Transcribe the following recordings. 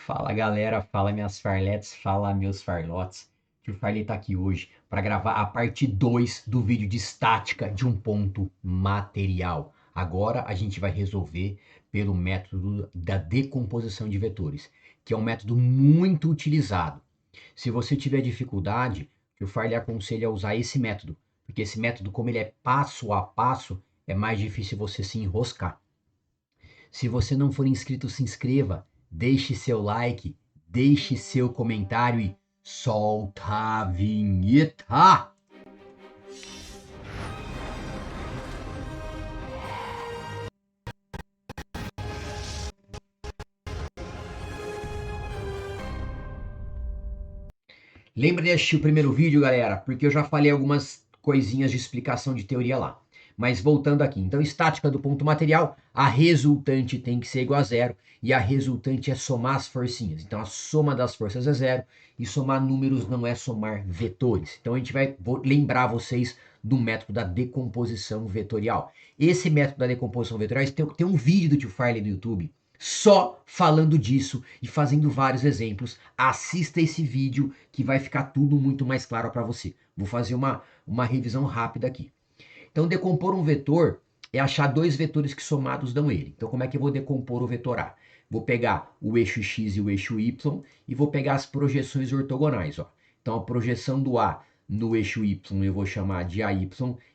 Fala galera, fala minhas farletes, fala meus farlotes. Tio Farley tá aqui hoje para gravar a parte 2 do vídeo de estática de um ponto material. Agora a gente vai resolver pelo método da decomposição de vetores, que é um método muito utilizado. Se você tiver dificuldade, o Tio Farley aconselha a usar esse método, porque esse método, como ele é passo a passo, é mais difícil você se enroscar. Se você não for inscrito, se inscreva, deixe seu like, deixe seu comentário e solta a vinheta! Lembra de assistir o primeiro vídeo, galera? Porque eu já falei algumas coisinhas de explicação de teoria lá. Mas voltando aqui, então estática do ponto material, a resultante tem que ser igual a zero e a resultante é somar as forcinhas. Então a soma das forças é zero e somar números não é somar vetores. Então a gente vai lembrar vocês do método da decomposição vetorial. Esse método da decomposição vetorial tem um vídeo do Tio Farley no YouTube só falando disso e fazendo vários exemplos. Assista esse vídeo que vai ficar tudo muito mais claro para você. Vou fazer uma revisão rápida aqui. Então, decompor um vetor é achar dois vetores que somados dão ele. Então, como é que eu vou decompor o vetor A? Vou pegar o eixo x e o eixo y e vou pegar as projeções ortogonais. Ó. Então, a projeção do A no eixo y eu vou chamar de AY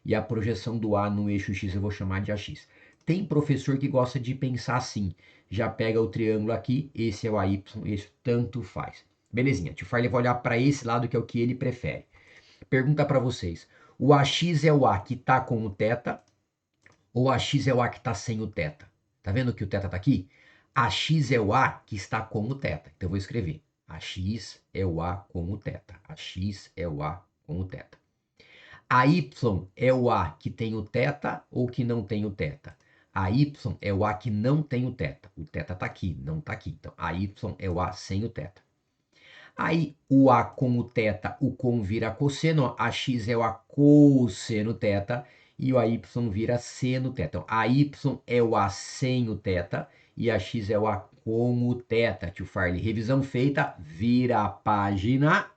e a projeção do A no eixo x eu vou chamar de AX. Tem professor que gosta de pensar assim. Já pega o triângulo aqui, esse é o AY, esse tanto faz. Belezinha, tio Farley vai olhar para esse lado que é o que ele prefere. Pergunta para vocês, o AX é o A que está com o θ ou AX é o A que está sem o θ? Tá vendo que o θ está aqui? AX é o A que está com o θ. Então eu vou escrever, AX é o A com o θ. AX é o A com o θ. AY é o A que tem o θ ou que não tem o θ? AY é o A que não tem o θ. O θ está aqui, não está aqui. Então, AY é o A sem o θ. Aí, o A com o θ, o com vira cosseno. AX é o A cosseno θ e o AY vira seno θ. Então, AY é o A sem o θ e AX é o A com o θ. Tio Farley, revisão feita, vira a página.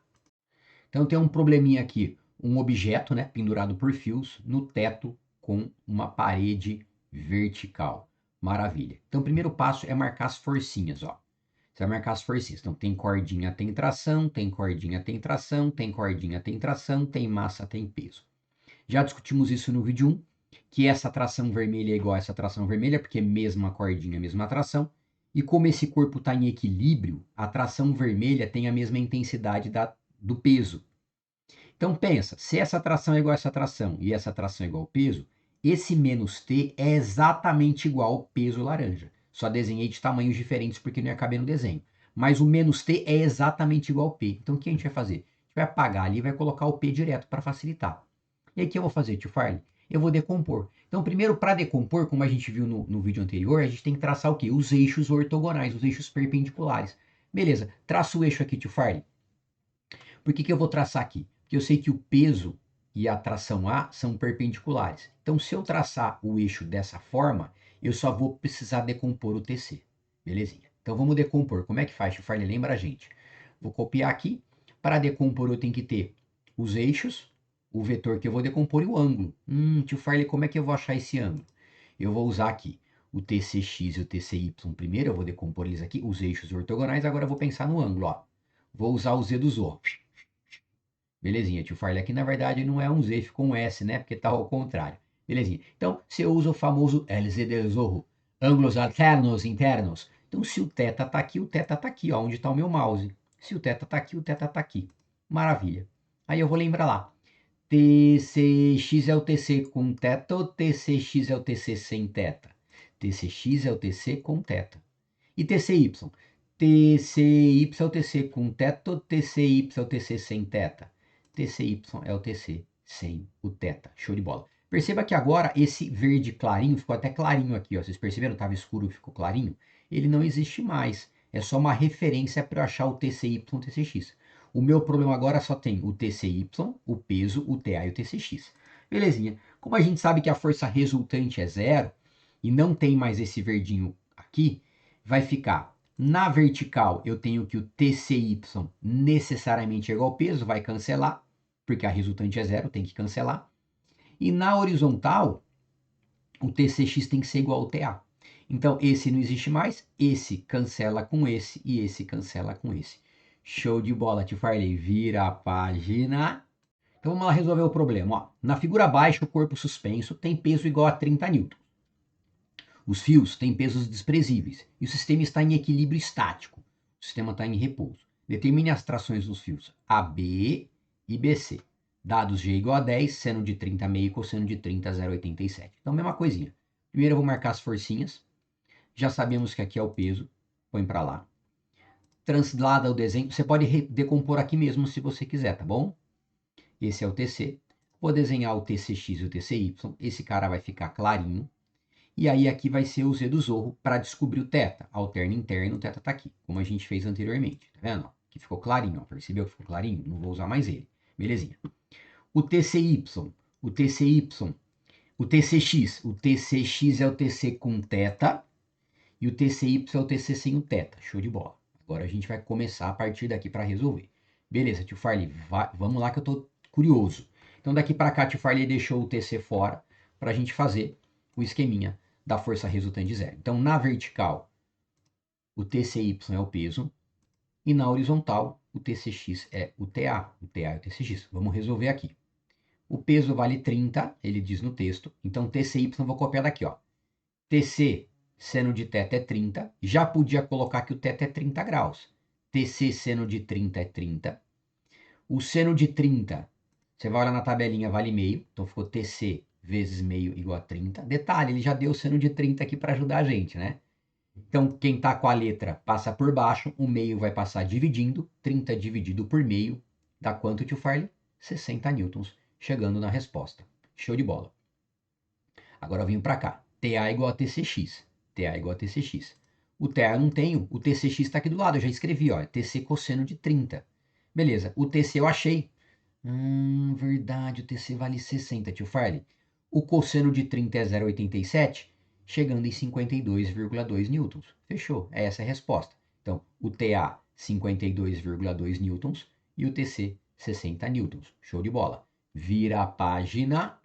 Então, tem um probleminha aqui. Um objeto, né, pendurado por fios no teto com uma parede vertical. Maravilha. Então, o primeiro passo é marcar as forcinhas, ó. Você vai marcar as forcinhas. Então, tem cordinha, tem tração, tem cordinha, tem tração, tem cordinha, tem tração, tem massa, tem peso. Já discutimos isso no vídeo 1, que essa tração vermelha é igual a essa tração vermelha, porque é mesma cordinha, mesma tração. E como esse corpo está em equilíbrio, a tração vermelha tem a mesma intensidade do peso. Então pensa, se essa tração é igual a essa tração e essa tração é igual ao peso, esse menos t é exatamente igual ao peso laranja. Só desenhei de tamanhos diferentes porque não ia caber no desenho. Mas o menos t é exatamente igual ao p. Então o que a gente vai fazer? A gente vai apagar ali e vai colocar o p direto para facilitar. E aí o que eu vou fazer, tio Farley? Eu vou decompor. Então primeiro, para decompor, como a gente viu no vídeo anterior, a gente tem que traçar o quê? Os eixos ortogonais, os eixos perpendiculares. Beleza, traça o eixo aqui, tio Farley. Por que eu vou traçar aqui? Porque eu sei que o peso e a tração A são perpendiculares. Então, se eu traçar o eixo dessa forma, eu só vou precisar decompor o TC. Belezinha. Então, vamos decompor. Como é que faz? O Farley lembra a gente. Vou copiar aqui. Para decompor, eu tenho que ter os eixos, o vetor que eu vou decompor e o ângulo. Tio Farley, como é que eu vou achar esse ângulo? Eu vou usar aqui o TCX e o TCY primeiro. Eu vou decompor eles aqui, os eixos ortogonais. Agora eu vou pensar no ângulo. Ó. Vou usar o Z do Zorro. Belezinha, tio Farley, aqui na verdade não é um Z, ficou um S, né? Porque tá ao contrário. Belezinha. Então, você usa o famoso LZ del Zorro, ângulos alternos internos. Então, se o θ tá aqui, o θ tá aqui, ó, onde tá o meu mouse. Se o θ tá aqui, o θ tá aqui. Maravilha. Aí eu vou lembrar lá. TCX é o TC com θ ou TCX é o TC sem θ? TCX é o TC com θ. E TCY? TCY é o TC com θ ou TCY é o TC sem θ? TCY é o TC sem o θ. Show de bola. Perceba que agora esse verde clarinho ficou até clarinho aqui, ó. Vocês perceberam? Estava escuro, ficou clarinho. Ele não existe mais. É só uma referência para eu achar o TCY e o TCX. O meu problema agora só tem o TCY, o peso, o TA e o TCX. Belezinha. Como a gente sabe que a força resultante é zero e não tem mais esse verdinho aqui, vai ficar Na vertical, eu tenho que o TCY necessariamente é igual ao peso, vai cancelar, porque a resultante é zero, tem que cancelar. E na horizontal, o TCX tem que ser igual ao TA. Então, esse não existe mais, esse cancela com esse e esse cancela com esse. Show de bola, tio Farley. Vira a página. Então, vamos lá resolver o problema. Ó, na figura abaixo, o corpo suspenso tem peso igual a 30 newtons. Os fios têm pesos desprezíveis e o sistema está em equilíbrio estático. O sistema está em repouso. Determine as trações dos fios AB e BC. Dados G igual a 10, seno de 30 meio e cosseno de 30, 0,87. Então, mesma coisinha. Primeiro eu vou marcar as forcinhas. Já sabemos que aqui é o peso. Põe para lá. Translada o desenho. Você pode decompor aqui mesmo se você quiser, tá bom? Esse é o TC. Vou desenhar o TCX e o TCY. Esse cara vai ficar clarinho. E aí aqui vai ser o Z do Zorro para descobrir o θ. Alterna interno, o θ está aqui, como a gente fez anteriormente. Tá vendo? Aqui ficou clarinho, ó. Percebeu que ficou clarinho? Não vou usar mais ele. Belezinha. O TCY, o TCY, o TCX. O TCX é o TC com θ e o TCY é o TC sem o θ. Show de bola. Agora a gente vai começar a partir daqui para resolver. Beleza, tio Farley, vamos lá que eu tô curioso. Então daqui para cá, tio Farley deixou o TC fora para a gente fazer o esqueminha da força resultante de zero. Então, na vertical, o TCY é o peso, e na horizontal, o TCX é o TA. O TA é o TCX. Vamos resolver aqui. O peso vale 30, ele diz no texto. Então, TCY eu vou copiar daqui, ó. TC, seno de θ é 30. Já podia colocar que o θ é 30 graus. TC, seno de 30 é 30. O seno de 30, você vai olhar na tabelinha, vale meio. Então, ficou TC vezes meio igual a 30. Detalhe, ele já deu o seno de 30 aqui para ajudar a gente, né? Então, quem está com a letra passa por baixo, o meio vai passar dividindo. 30 dividido por meio dá quanto, tio Farley? 60 newtons, chegando na resposta. Show de bola. Agora eu vim para cá. TA igual a TCX. TA igual a TCX. O TA eu não tenho, o TCX está aqui do lado, eu já escrevi, ó, TC cosseno de 30. Beleza, o TC eu achei. Verdade, o TC vale 60, tio Farley. O cosseno de 30 é 0,87, chegando em 52,2 newtons. Fechou, essa é a resposta. Então, o TA, 52,2 newtons e o TC, 60 newtons. Show de bola. Vira a página.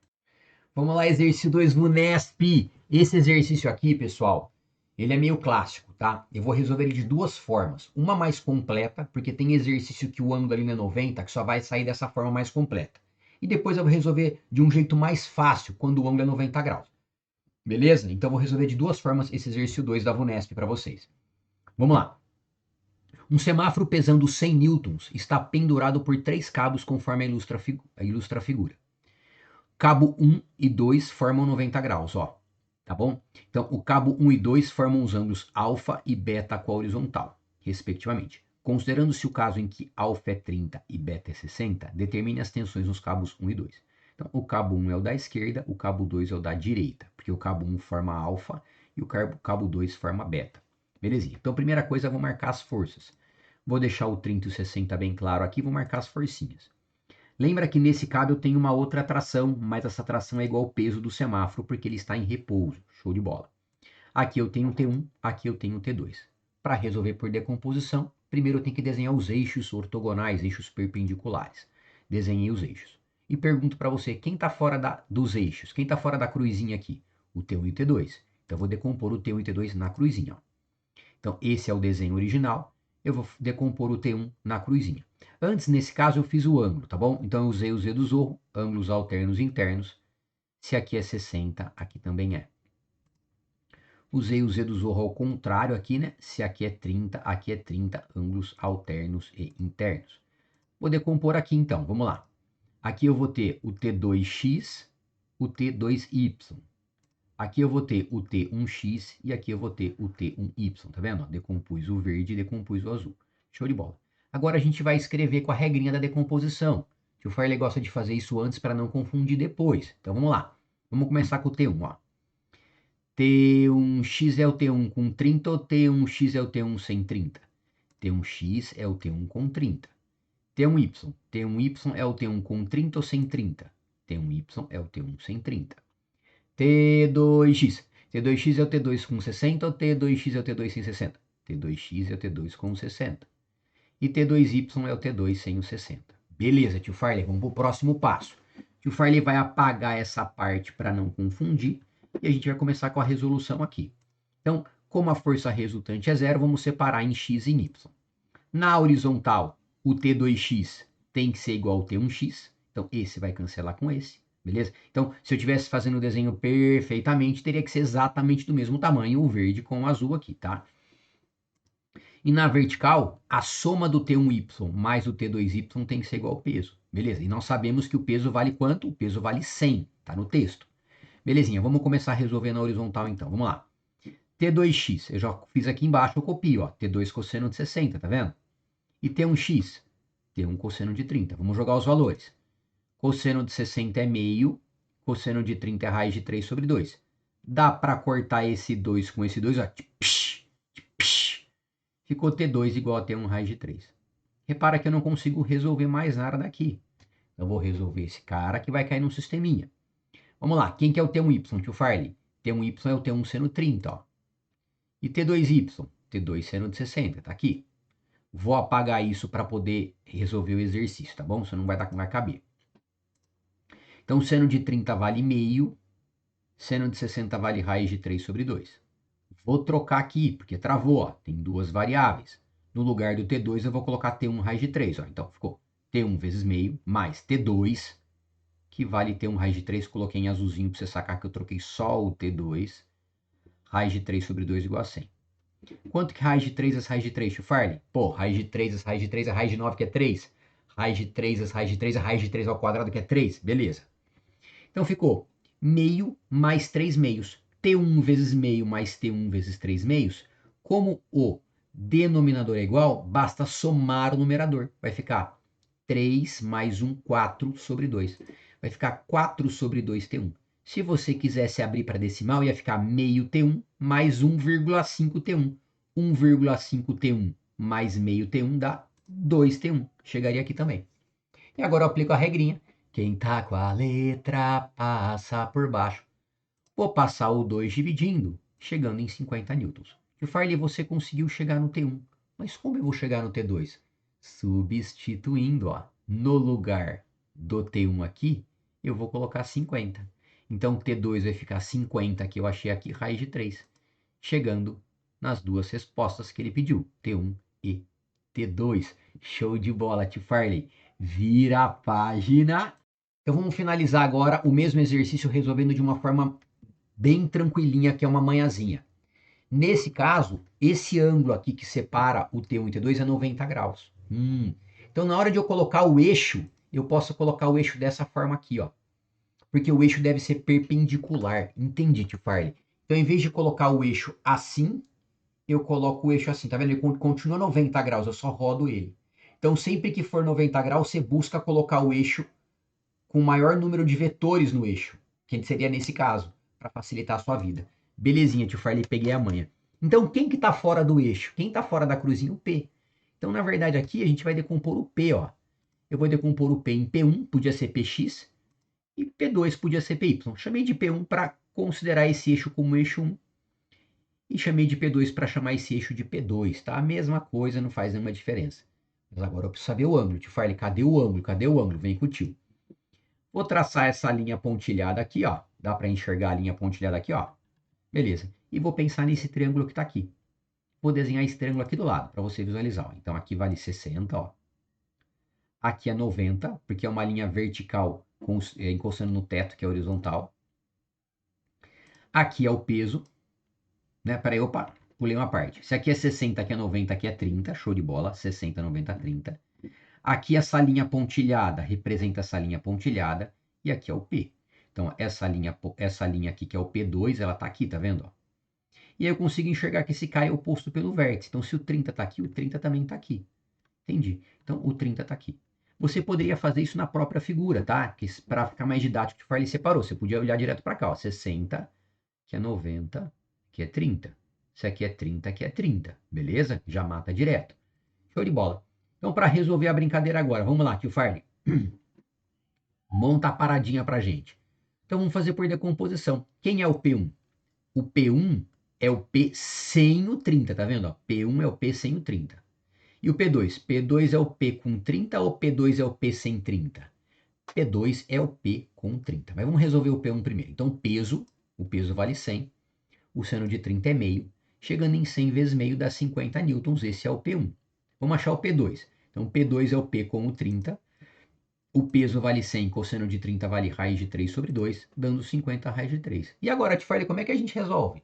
Vamos lá, exercício 2 VUNESP. Esse exercício aqui, pessoal, ele é meio clássico, tá? Eu vou resolver ele de duas formas. Uma mais completa, porque tem exercício que o ângulo ali é 90, que só vai sair dessa forma mais completa. E depois eu vou resolver de um jeito mais fácil, quando o ângulo é 90 graus. Beleza? Então eu vou resolver de duas formas esse exercício 2 da VUNESP para vocês. Vamos lá. Um semáforo pesando 100 newtons está pendurado por 3 cabos conforme ilustra a figura. Cabo 1 e 2 formam 90 graus, ó. Tá bom? Então, o cabo 1 e 2 formam os ângulos alfa e beta com a horizontal, respectivamente. Considerando-se o caso em que alfa é 30 e beta é 60, determine as tensões nos cabos 1 e 2. Então, o cabo 1 é o da esquerda, o cabo 2 é o da direita, porque o cabo 1 forma alfa e o cabo 2 forma beta. Belezinha. Então, primeira coisa, vou marcar as forças. Vou deixar o 30 e o 60 bem claro aqui, vou marcar as forcinhas. Lembra que nesse cabo eu tenho uma outra tração, mas essa tração é igual ao peso do semáforo, porque ele está em repouso. Show de bola. Aqui eu tenho T1, aqui eu tenho T2. Para resolver por decomposição, primeiro eu tenho que desenhar os eixos ortogonais, eixos perpendiculares. Desenhei os eixos. E pergunto para você, quem está fora dos eixos? Quem está fora da cruzinha aqui? O T1 e o T2. Então eu vou decompor o T1 e o T2 na cruzinha. Ó. Então esse é o desenho original. Eu vou decompor o T1 na cruzinha. Antes, nesse caso, eu fiz o ângulo, tá bom? Então, eu usei o Z do Zorro, ângulos alternos internos. Se aqui é 60, aqui também é. Usei o Z do Zorro ao contrário aqui, né? Se aqui é 30, aqui é 30, ângulos alternos e internos. Vou decompor aqui, então, vamos lá. Aqui eu vou ter o T2x, o T2y. Aqui eu vou ter o T1x e aqui eu vou ter o T1y, tá vendo? Decompus o verde e decompus o azul. Show de bola. Agora a gente vai escrever com a regrinha da decomposição. Que o Farley gosta de fazer isso antes para não confundir depois. Então vamos lá. Vamos começar com o T1, ó. T1x é o T1 com 30 ou T1x é o T1 sem 30? T1x é o T1 com 30. T1y. T1y é o T1 com 30 ou sem 30? T1y é o T1 sem 30. T2x. T2x é o T2 com 60 ou T2x é o T2 sem 60? T2x é o T2 com o 60. E T2y é o T2 sem o 60. Beleza, tio Farley, vamos para o próximo passo. Tio Farley vai apagar essa parte para não confundir e a gente vai começar com a resolução aqui. Então, como a força resultante é zero, vamos separar em x e em y. Na horizontal, o T2x tem que ser igual ao T1x, então esse vai cancelar com esse, beleza? Então, se eu estivesse fazendo o desenho perfeitamente, teria que ser exatamente do mesmo tamanho, o verde com o azul aqui, tá? E na vertical, a soma do T1y mais o T2y tem que ser igual ao peso, beleza? E nós sabemos que o peso vale quanto? O peso vale 100, tá no texto. Belezinha, vamos começar a resolver na horizontal então, vamos lá. T2x, eu já fiz aqui embaixo, eu copio, ó, T2 cosseno de 60, tá vendo? E T1x, T1 cosseno de 30, vamos jogar os valores. Cosseno de 60 é meio, cosseno de 30 é raiz de 3 sobre 2. Dá para cortar esse 2 com esse 2, ó, ficou T2 igual a T1 raiz de 3. Repara que eu não consigo resolver mais nada daqui. Eu vou resolver esse cara que vai cair num sisteminha. Vamos lá, quem que é o T1y, tio Farley? T1y é o T1 seno 30, ó. E T2y? T2 seno de 60, tá aqui. Vou apagar isso para poder resolver o exercício, tá bom? Senão não vai caber. Então, seno de 30 vale meio, seno de 60 vale raiz de 3 sobre 2. Vou trocar aqui, porque travou, ó, tem duas variáveis. No lugar do T2 eu vou colocar T1 raiz de 3, ó. Então ficou T1 vezes meio mais T2, que vale T1 raiz de 3, coloquei em azulzinho para você sacar que eu troquei só o T2, raiz de 3 sobre 2 igual a 100. Quanto que raiz de 3 vezes raiz de 3, tio Farley? Pô, raiz de 3 vezes raiz de 3 é raiz de 9, que é 3. Raiz de 3 vezes raiz de 3 é raiz de 3 ao quadrado, que é 3. Beleza. Então ficou meio mais 3 meios. T1 vezes meio mais T1 vezes 3 meios. Como o denominador é igual, basta somar o numerador. Vai ficar 3 mais 1, 4 sobre 2. Vai ficar 4 sobre 2 T1. Se você quisesse abrir para decimal, ia ficar meio T1 mais 1,5 T1. 1,5 T1 mais meio T1 dá 2 T1. Chegaria aqui também. E agora eu aplico a regrinha. Quem tá com a letra passa por baixo. Vou passar o 2 dividindo, chegando em 50 newtons. Tio Farley, você conseguiu chegar no T1. Mas como eu vou chegar no T2? Substituindo, ó, no lugar do T1 aqui, eu vou colocar 50. Então, T2 vai ficar 50, que eu achei aqui, raiz de 3. Chegando nas duas respostas que ele pediu, T1 e T2. Show de bola, tio Farley. Vira a página. Então, vamos finalizar agora o mesmo exercício resolvendo de uma forma bem tranquilinha, que é uma manhãzinha. Nesse caso, esse ângulo aqui que separa o T1 e T2 é 90 graus. Então, na hora de eu colocar o eixo, eu posso colocar o eixo dessa forma aqui, ó. Porque o eixo deve ser perpendicular. Entendi, tio Farley. Então, em vez de colocar o eixo assim, eu coloco o eixo assim. Tá vendo? Ele continua 90 graus, eu só rodo ele. Então, sempre que for 90 graus, você busca colocar o eixo com o maior número de vetores no eixo, que seria nesse caso, para facilitar a sua vida. Belezinha, tio Farley, peguei a manha. Então, quem que está fora do eixo? Quem está fora da cruzinha? O P. Então, na verdade, aqui a gente vai decompor o P, ó. Eu vou decompor o P em P1, podia ser PX, e P2 podia ser PY. Chamei de P1 para considerar esse eixo como eixo 1, e chamei de P2 para chamar esse eixo de P2, tá? A mesma coisa, não faz nenhuma diferença. Mas agora eu preciso saber o ângulo. Tio Farley, cadê o ângulo? Cadê o ângulo? Vem com o tio. Vou traçar essa linha pontilhada aqui, ó. Dá para enxergar a linha pontilhada aqui, ó. Beleza. E vou pensar nesse triângulo que está aqui. Vou desenhar esse triângulo aqui do lado, para você visualizar. Ó. Então, aqui vale 60, ó. Aqui é 90, porque é uma linha vertical encostando no teto, que é horizontal. Aqui é o peso. Né? Peraí, opa, pulei uma parte. Se aqui é 60, aqui é 90, aqui é 30. Show de bola. 60, 90, 30. Aqui essa linha pontilhada representa essa linha pontilhada e aqui é o P. Então, essa linha aqui, que é o P2, ela está aqui, tá vendo? Ó? E aí eu consigo enxergar que esse cara é oposto pelo vértice. Então, se o 30 está aqui, o 30 também está aqui. Entendi. Então, o 30 está aqui. Você poderia fazer isso na própria figura, tá? Para ficar mais didático, ele separou. Você podia olhar direto para cá, ó. 60, que é 90, que é 30. Se aqui é 30, aqui é 30. Beleza? Já mata direto. Show de bola. Então, para resolver a brincadeira agora, vamos lá, tio Farley. Monta a paradinha pra gente. Então, vamos fazer por decomposição. Quem é o P1? O P1 é o P sem o 30, tá vendo? Ó, P1 é o P sem o 30. E o P2? P2 é o P com 30 ou P2 é o P sem 30? P2 é o P com 30. Mas vamos resolver o P1 primeiro. Então, o peso vale 100, o seno de 30 é meio. Chegando em 100 vezes meio dá 50 newtons, esse é o P1. Vamos achar o P2. Então, P2 é o P com o 30, o peso vale 100, cosseno de 30 vale raiz de 3 sobre 2, dando 50 raiz de 3. E agora, te falei, como é que a gente resolve?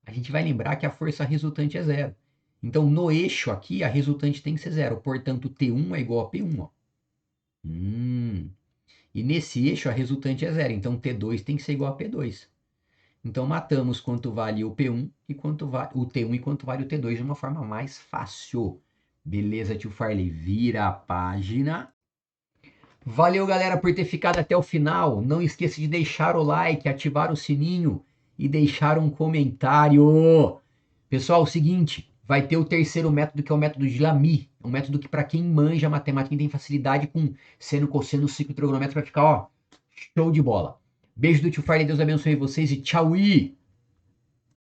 A gente vai lembrar que a força resultante é zero. Então, no eixo aqui, a resultante tem que ser zero. Portanto, T1 é igual a P1. Ó. E nesse eixo, a resultante é zero. Então, T2 tem que ser igual a P2. Então, matamos quanto vale o P1 e quanto vale o T1 e quanto vale o T2 de uma forma mais fácil. Beleza, tio Farley? Vira a página. Valeu, galera, por ter ficado até o final. Não esqueça de deixar o like, ativar o sininho e deixar um comentário. Pessoal, é o seguinte, vai ter o terceiro método, que é o método de Lamy. Um método que, para quem manja matemática, quem tem facilidade com seno, cosseno, ciclo trigonométrico, vai ficar, ó, show de bola. Beijo do tio Farley, Deus abençoe vocês e tchau!